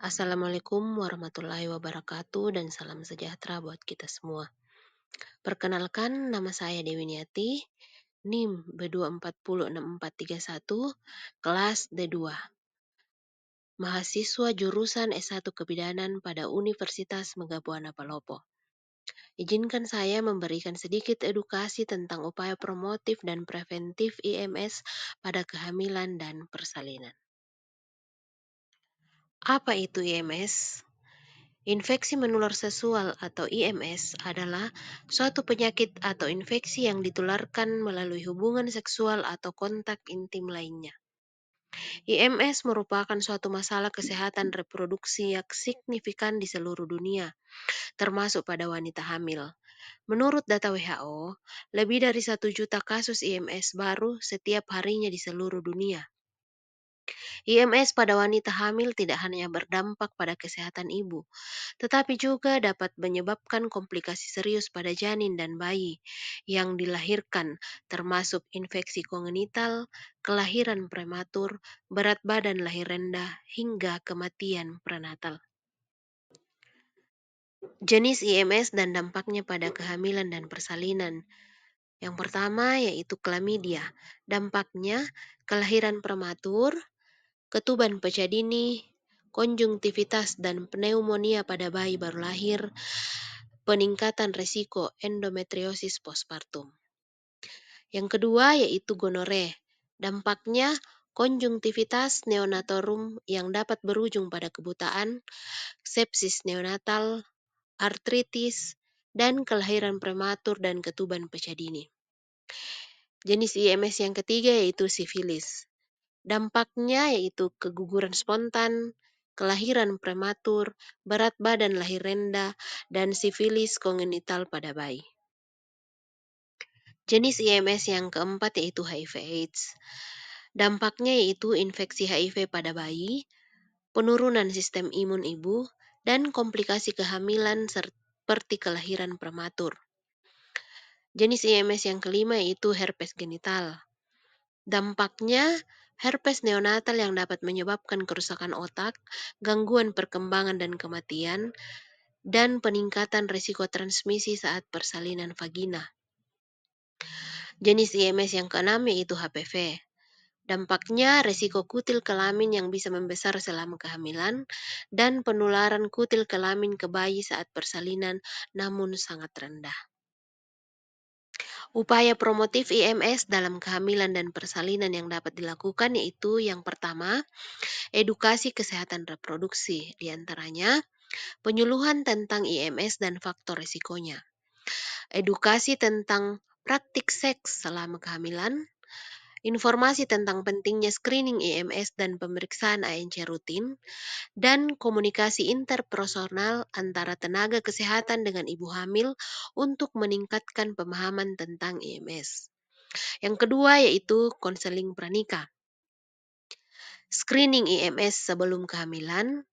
Assalamualaikum warahmatullahi wabarakatuh dan salam sejahtera buat kita semua. Perkenalkan, nama saya Dewi Niati, NIM B2406431, kelas D2, mahasiswa jurusan S1 Kebidanan pada Universitas Megabuana Palopo. Izinkan saya memberikan sedikit edukasi tentang upaya promotif dan preventif IMS pada kehamilan dan persalinan. Apa itu IMS? Infeksi menular seksual atau IMS adalah suatu penyakit atau infeksi yang ditularkan melalui hubungan seksual atau kontak intim lainnya. IMS merupakan suatu masalah kesehatan reproduksi yang signifikan di seluruh dunia, termasuk pada wanita hamil. Menurut data WHO, lebih dari 1 juta kasus IMS baru setiap harinya di seluruh dunia. IMS pada wanita hamil tidak hanya berdampak pada kesehatan ibu, tetapi juga dapat menyebabkan komplikasi serius pada janin dan bayi yang dilahirkan, termasuk infeksi kongenital, kelahiran prematur, berat badan lahir rendah, hingga kematian prenatal. Jenis IMS dan dampaknya pada kehamilan dan persalinan. Yang pertama yaitu klamidia. Dampaknya kelahiran prematur, ketuban pecah dini, konjungtivitas dan pneumonia pada bayi baru lahir, peningkatan risiko endometriosis postpartum. Yang kedua yaitu gonore. Dampaknya konjungtivitas neonatorum yang dapat berujung pada kebutaan, sepsis neonatal, artritis, dan kelahiran prematur dan ketuban pecah dini. Jenis IMS yang ketiga yaitu sifilis. Dampaknya yaitu keguguran spontan, kelahiran prematur, berat badan lahir rendah, dan sifilis kongenital pada bayi. Jenis IMS yang keempat yaitu HIV/AIDS. Dampaknya yaitu infeksi HIV pada bayi, penurunan sistem imun ibu, dan komplikasi kehamilan seperti kelahiran prematur. Jenis IMS yang kelima yaitu herpes genital. Dampaknya herpes neonatal yang dapat menyebabkan kerusakan otak, gangguan perkembangan dan kematian, dan peningkatan risiko transmisi saat persalinan vagina. Jenis IMS yang keenam yaitu HPV. Dampaknya risiko kutil kelamin yang bisa membesar selama kehamilan dan penularan kutil kelamin ke bayi saat persalinan namun sangat rendah. Upaya promotif IMS dalam kehamilan dan persalinan yang dapat dilakukan yaitu yang pertama, edukasi kesehatan reproduksi, diantaranya penyuluhan tentang IMS dan faktor risikonya, edukasi tentang praktik seks selama kehamilan, informasi tentang pentingnya screening IMS dan pemeriksaan ANC rutin, dan komunikasi interpersonal antara tenaga kesehatan dengan ibu hamil untuk meningkatkan pemahaman tentang IMS. Yang kedua yaitu konseling pranikah. Screening IMS sebelum kehamilan,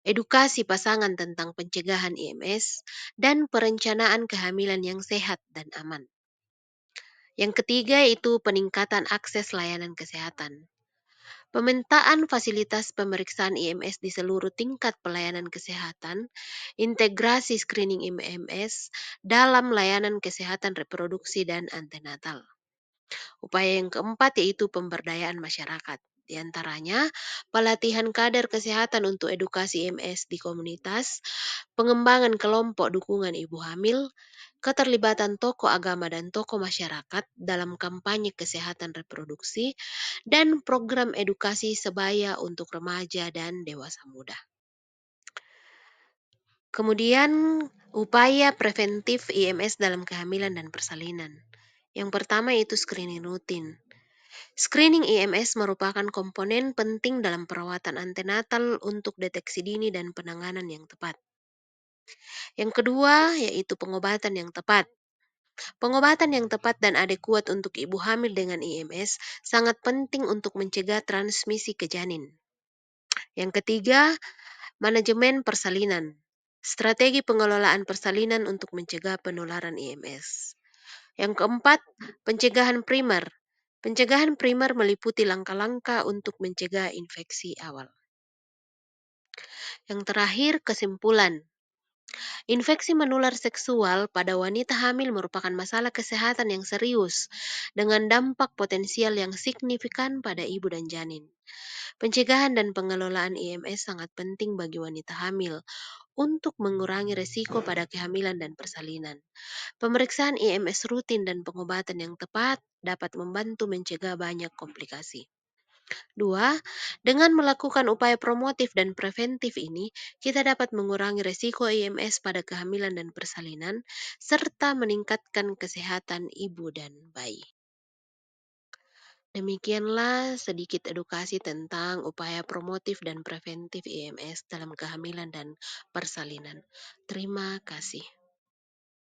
edukasi pasangan tentang pencegahan IMS, dan perencanaan kehamilan yang sehat dan aman. Yang ketiga yaitu peningkatan akses layanan kesehatan. Pemetaan fasilitas pemeriksaan IMS di seluruh tingkat pelayanan kesehatan, integrasi screening IMS dalam layanan kesehatan reproduksi dan antenatal. Upaya yang keempat yaitu pemberdayaan masyarakat. Di antaranya, pelatihan kader kesehatan untuk edukasi IMS di komunitas, pengembangan kelompok dukungan ibu hamil, keterlibatan tokoh agama dan tokoh masyarakat dalam kampanye kesehatan reproduksi, dan program edukasi sebaya untuk remaja dan dewasa muda. Kemudian, upaya preventif IMS dalam kehamilan dan persalinan. Yang pertama yaitu screening rutin. Screening IMS merupakan komponen penting dalam perawatan antenatal untuk deteksi dini dan penanganan yang tepat. Yang kedua yaitu pengobatan yang tepat. Pengobatan yang tepat dan adekuat untuk ibu hamil dengan IMS sangat penting untuk mencegah transmisi ke janin. Yang ketiga, manajemen persalinan. Strategi pengelolaan persalinan untuk mencegah penularan IMS. Yang keempat, pencegahan primer. Pencegahan primer meliputi langkah-langkah untuk mencegah infeksi awal. Yang terakhir, kesimpulan. Infeksi menular seksual pada wanita hamil merupakan masalah kesehatan yang serius, dengan dampak potensial yang signifikan pada ibu dan janin. Pencegahan dan pengelolaan IMS sangat penting bagi wanita hamil untuk mengurangi resiko pada kehamilan dan persalinan. Pemeriksaan IMS rutin dan pengobatan yang tepat dapat membantu mencegah banyak komplikasi. Dua, dengan melakukan upaya promotif dan preventif ini, kita dapat mengurangi resiko IMS pada kehamilan dan persalinan, serta meningkatkan kesehatan ibu dan bayi. Demikianlah sedikit edukasi tentang upaya promotif dan preventif IMS dalam kehamilan dan persalinan. Terima kasih.